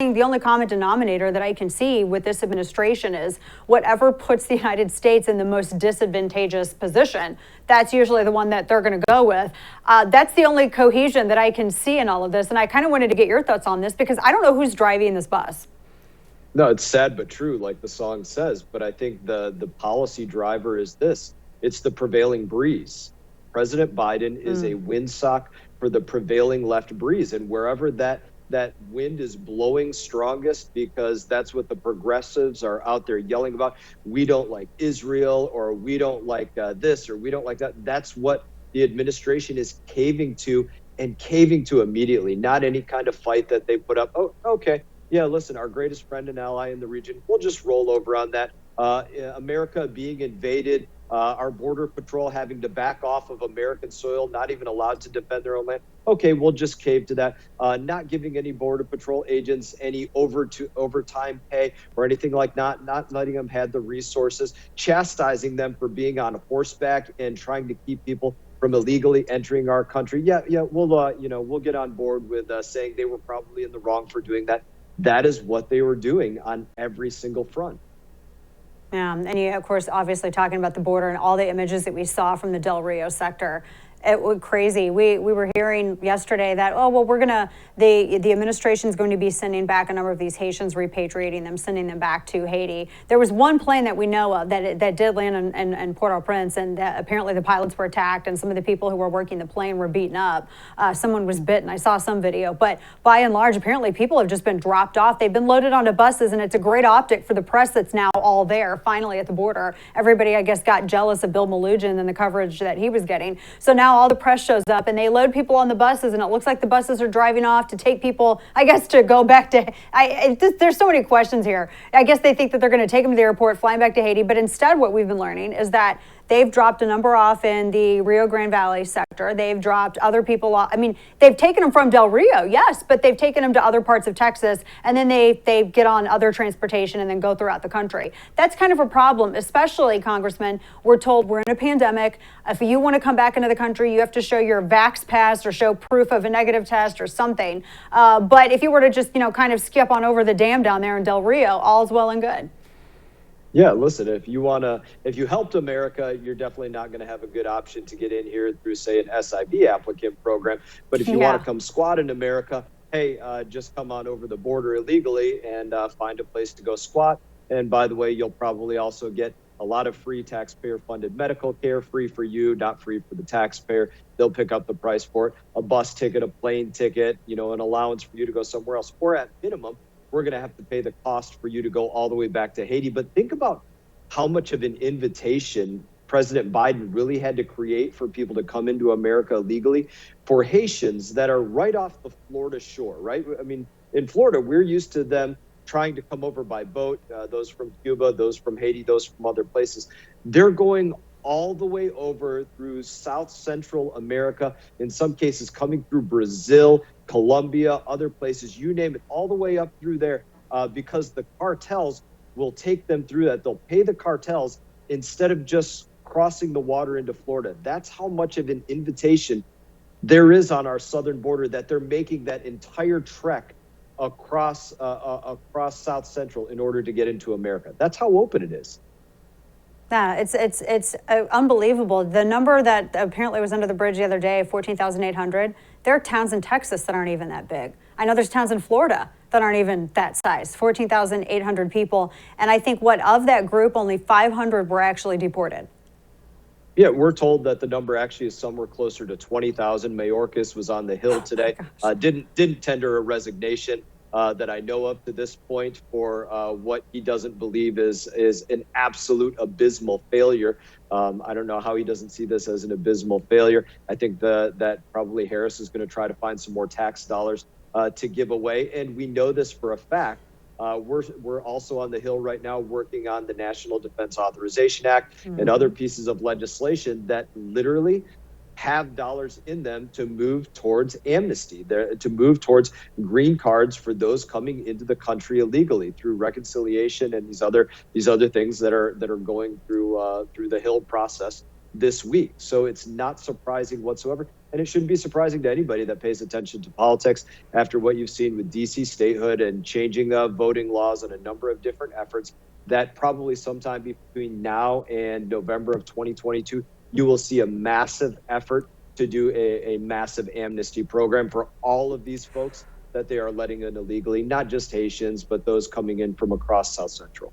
the only common denominator that I can see with this administration is whatever puts the United States in the most disadvantageous position. That's usually the one that they're going to go with. That's the only cohesion that I can see in all of this. And I kind of wanted to get your thoughts on this because I don't know who's driving this bus. No, it's sad but true, like the song says. But I think the policy driver is this. It's the prevailing breeze. President Biden is a windsock for the prevailing left breeze. And wherever that wind is blowing strongest, because that's what the progressives are out there yelling about. We don't like Israel, or we don't like this, or we don't like that. That's what the administration is caving to, and caving to immediately, not any kind of fight that they put up. Oh, okay. Yeah, listen, our greatest friend and ally in the region, we'll just roll over on that. America being invaded, our border patrol having to back off of American soil, not even allowed to defend their own land. Okay, we'll just cave to that. Not giving any border patrol agents any overtime pay or anything like that, not letting them have the resources, chastising them for being on horseback and trying to keep people from illegally entering our country. Yeah, we'll get on board with saying they were probably in the wrong for doing that. That is what they were doing on every single front. Yeah, and you, of course, obviously talking about the border and all the images that we saw from the Del Rio sector. It was crazy. We were hearing yesterday that, oh, well, the administration is going to be sending back a number of these Haitians, repatriating them, sending them back to Haiti. There was one plane that we know of that did land in Port-au-Prince, and apparently the pilots were attacked, and some of the people who were working the plane were beaten up. Someone was bitten. I saw some video. But by and large, apparently people have just been dropped off. They've been loaded onto buses, and it's a great optic for the press that's now all there, finally at the border. Everybody, I guess, got jealous of Bill Malugin and the coverage that he was getting. So now all the press shows up and they load people on the buses, and it looks like the buses are driving off to take people, I guess, to go back to, there's so many questions here. I guess they think that they're going to take them to the airport, flying back to Haiti, but instead what we've been learning is that they've dropped a number off in the Rio Grande Valley sector. They've dropped other people off. I mean, they've taken them from Del Rio, yes, but they've taken them to other parts of Texas, and then they get on other transportation and then go throughout the country. That's kind of a problem, especially, Congressman. We're told we're in a pandemic. If you want to come back into the country, you have to show your vax pass or show proof of a negative test or something. But if you were to just, kind of skip on over the dam down there in Del Rio, all's well and good. Yeah, listen, if you helped America, you're definitely not going to have a good option to get in here through, say, an SIV applicant program. But if you want to come squat in America, hey, just come on over the border illegally and find a place to go squat. And by the way, you'll probably also get a lot of free taxpayer-funded medical care, free for you, not free for the taxpayer. They'll pick up the price for it. A bus ticket, a plane ticket, an allowance for you to go somewhere else. Or at minimum, we're going to have to pay the cost for you to go all the way back to Haiti. But think about how much of an invitation President Biden really had to create for people to come into America illegally for Haitians that are right off the Florida shore, right? I mean, in Florida, we're used to them trying to come over by boat, those from Cuba, those from Haiti, those from other places. They're going all the way over through South Central America, in some cases coming through Brazil, Colombia, other places, you name it, all the way up through there, because the cartels will take them through that. They'll pay the cartels instead of just crossing the water into Florida. That's how much of an invitation there is on our southern border, that they're making that entire trek across South Central in order to get into America. That's how open it is. Yeah, it's unbelievable. The number that apparently was under the bridge the other day, 14,800, there are towns in Texas that aren't even that big. I know there's towns in Florida that aren't even that size, 14,800 people. And I think of that group, only 500 were actually deported. Yeah, we're told that the number actually is somewhere closer to 20,000. Mayorkas was on the Hill today, didn't tender a resignation that I know of to this point for what he doesn't believe is an absolute abysmal failure. I don't know how he doesn't see this as an abysmal failure. I think that probably Harris is going to try to find some more tax dollars to give away. And we know this for a fact. We're also on the Hill right now working on the National Defense Authorization Act and other pieces of legislation that literally have dollars in them to move towards amnesty, to move towards green cards for those coming into the country illegally through reconciliation and these other things that are going through the Hill process this week. So it's not surprising whatsoever. And it shouldn't be surprising to anybody that pays attention to politics after what you've seen with DC statehood and changing voting laws and a number of different efforts, that probably sometime between now and November of 2022, you will see a massive effort to do a massive amnesty program for all of these folks that they are letting in illegally, not just Haitians, but those coming in from across South Central.